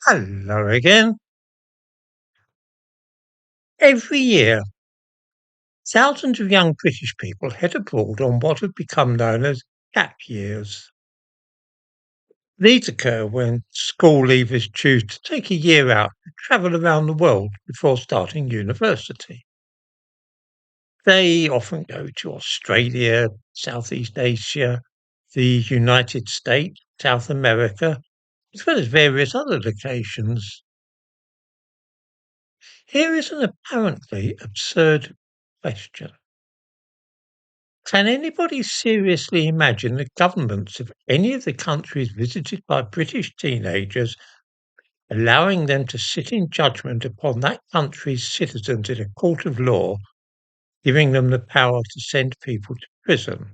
Hello again. Every year, thousands of young British people head abroad on what have become known as gap years. These occur when school leavers choose to take a year out to travel around the world before starting university. They often go to Australia, Southeast Asia, the United States, South America, as well as various other locations. Here is an apparently absurd question. Can anybody seriously imagine the governments of any of the countries visited by British teenagers allowing them to sit in judgment upon that country's citizens in a court of law, giving them the power to send people to prison?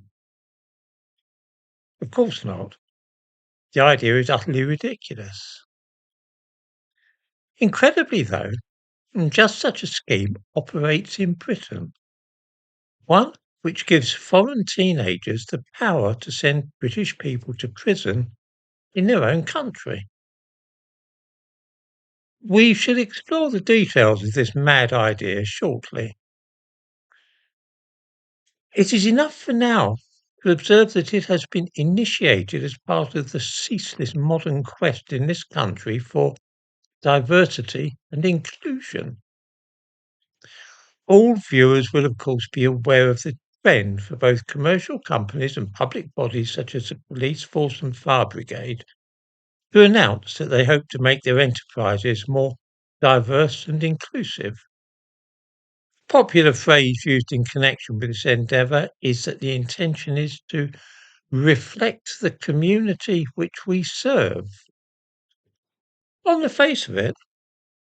Of course not. The idea is utterly ridiculous. Incredibly, though, just such a scheme operates in Britain, one which gives foreign teenagers the power to send British people to prison in their own country. We shall explore the details of this mad idea shortly. It is enough for now to observe that it has been initiated as part of the ceaseless modern quest in this country for diversity and inclusion. All viewers will, of course, be aware of the trend for both commercial companies and public bodies such as the police force and fire brigade to announce that they hope to make their enterprises more diverse and inclusive. Popular phrase used in connection with this endeavour is that the intention is to reflect the community which we serve. On the face of it,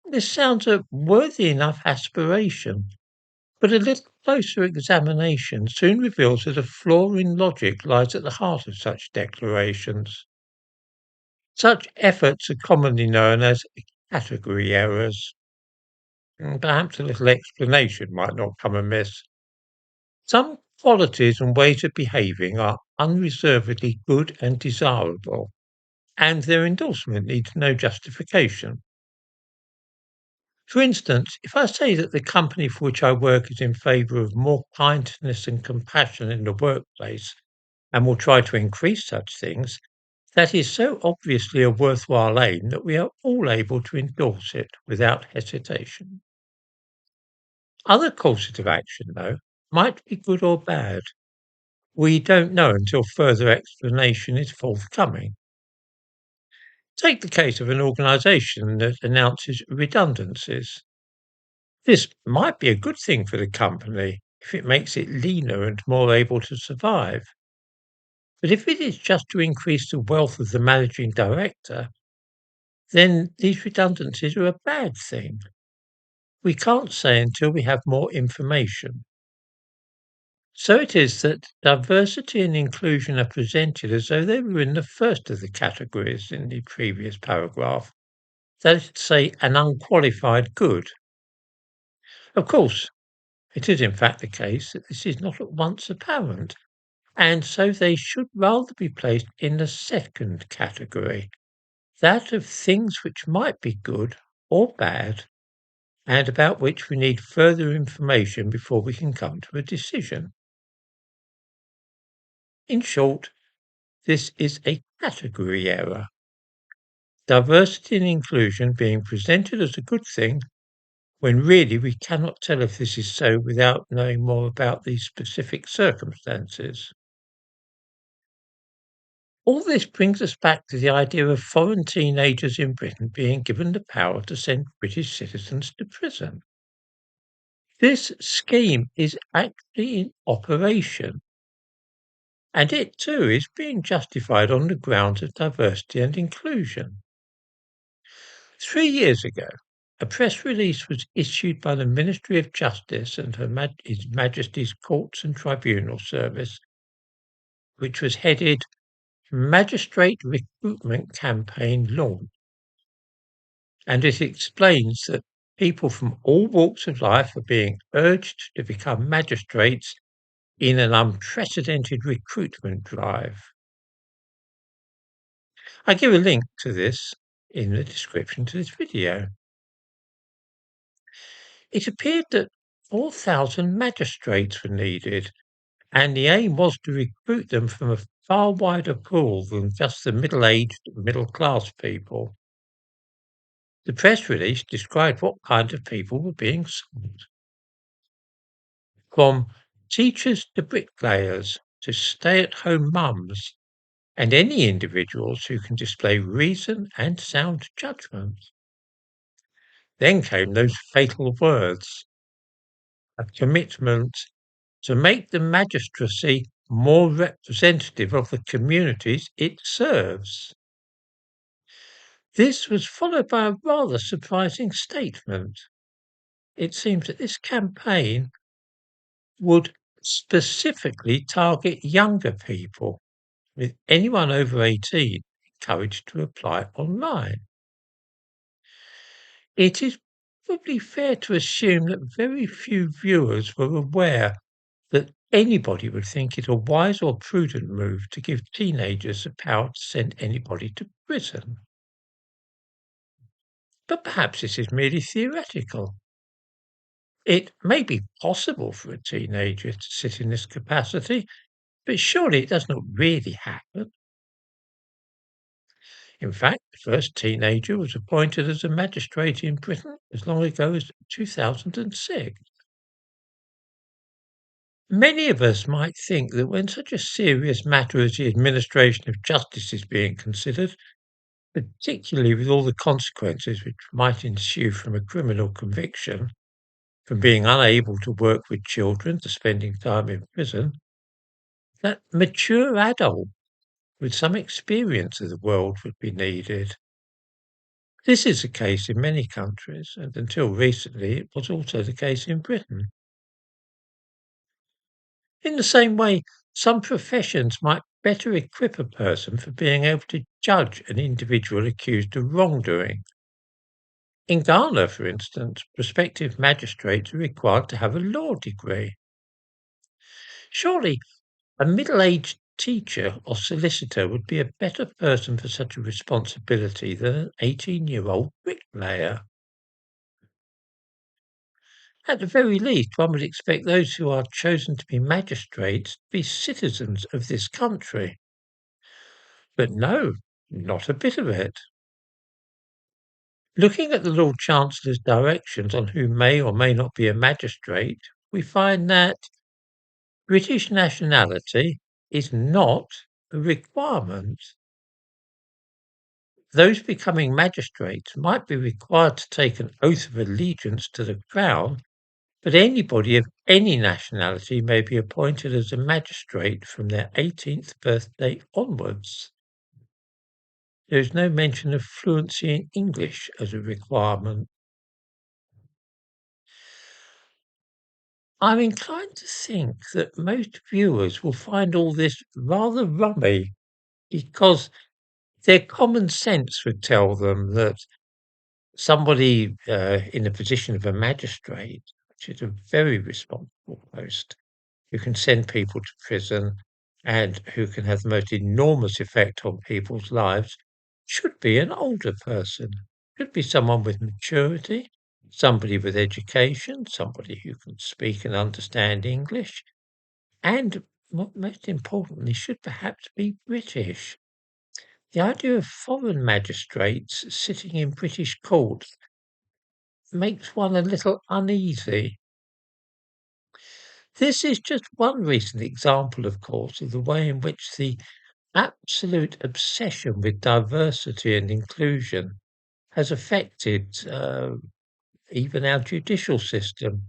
this sounds a worthy enough aspiration, but a little closer examination soon reveals that a flaw in logic lies at the heart of such declarations. Such efforts are commonly known as category errors. Perhaps a little explanation might not come amiss. Some qualities and ways of behaving are unreservedly good and desirable, and their endorsement needs no justification. For instance, if I say that the company for which I work is in favour of more kindness and compassion in the workplace and will try to increase such things, that is so obviously a worthwhile aim that we are all able to endorse it without hesitation. Other courses of action, though, might be good or bad. We don't know until further explanation is forthcoming. Take the case of an organisation that announces redundancies. This might be a good thing for the company if it makes it leaner and more able to survive. But if it is just to increase the wealth of the managing director, then these redundancies are a bad thing. We can't say until we have more information. So it is that diversity and inclusion are presented as though they were in the first of the categories in the previous paragraph, that is to say, an unqualified good. Of course, it is in fact the case that this is not at once apparent, and so they should rather be placed in the second category, that of things which might be good or bad, and about which we need further information before we can come to a decision. In short, this is a category error. Diversity and inclusion being presented as a good thing when really we cannot tell if this is so without knowing more about these specific circumstances. All this brings us back to the idea of foreign teenagers in Britain being given the power to send British citizens to prison. This scheme is actually in operation, and it too is being justified on the grounds of diversity and inclusion. 3 years ago, a press release was issued by the Ministry of Justice and His Majesty's Courts and Tribunal Service, which was headed Magistrate Recruitment Campaign Launch. And it explains that people from all walks of life are being urged to become magistrates in an unprecedented recruitment drive. I give a link to this in the description to this video. It appeared that 4,000 magistrates were needed, and the aim was to recruit them from a far wider pool than just the middle-aged, middle-class people. The press release described what kind of people were being sought. From teachers to bricklayers to stay-at-home mums, and any individuals who can display reason and sound judgment. Then came those fatal words, a commitment to make the magistracy more representative of the communities it serves. This was followed by a rather surprising statement. It seems that this campaign would specifically target younger people, with anyone over 18 encouraged to apply online. It is probably fair to assume that very few viewers were aware that anybody would think it a wise or prudent move to give teenagers the power to send anybody to prison. But perhaps this is merely theoretical. It may be possible for a teenager to sit in this capacity, but surely it does not really happen. In fact, the first teenager was appointed as a magistrate in Britain as long ago as 2006. Many of us might think that when such a serious matter as the administration of justice is being considered, particularly with all the consequences which might ensue from a criminal conviction, from being unable to work with children to spending time in prison, that mature adults with some experience of the world would be needed. This is the case in many countries, and until recently it was also the case in Britain. In the same way, some professions might better equip a person for being able to judge an individual accused of wrongdoing. In Ghana, for instance, prospective magistrates are required to have a law degree. Surely a middle-aged teacher or solicitor would be a better person for such a responsibility than an 18-year-old bricklayer. At the very least, one would expect those who are chosen to be magistrates to be citizens of this country. But no, not a bit of it. Looking at the Lord Chancellor's directions on who may or may not be a magistrate, we find that British nationality is not a requirement. Those becoming magistrates might be required to take an oath of allegiance to the Crown, but anybody of any nationality may be appointed as a magistrate from their 18th birthday onwards. There is no mention of fluency in English as a requirement. I'm inclined to think that most viewers will find all this rather rummy because their common sense would tell them that somebody in the position of a magistrate, which is a very responsible post, who can send people to prison and who can have the most enormous effect on people's lives, should be an older person, should be someone with maturity, somebody with education, somebody who can speak and understand English, and what most importantly, should perhaps be British. The idea of foreign magistrates sitting in British courts makes one a little uneasy. This is just one recent example, of course, of the way in which the absolute obsession with diversity and inclusion has affected even our judicial system.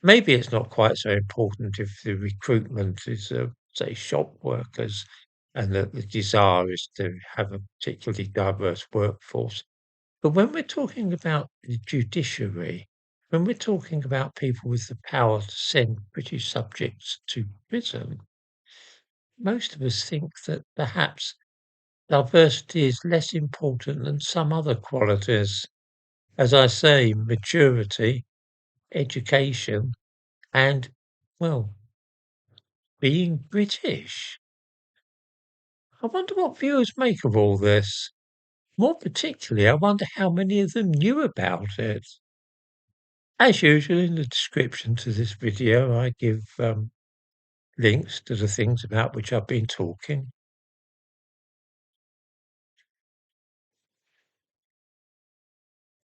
Maybe it's not quite so important if the recruitment is, say, shop workers and that the desire is to have a particularly diverse workforce. But when we're talking about the judiciary, when we're talking about people with the power to send British subjects to prison, most of us think that perhaps diversity is less important than some other qualities. As I say, maturity, education, and, well, being British. I wonder what viewers make of all this. More particularly, I wonder how many of them knew about it. As usual, in the description to this video, I give links to the things about which I've been talking.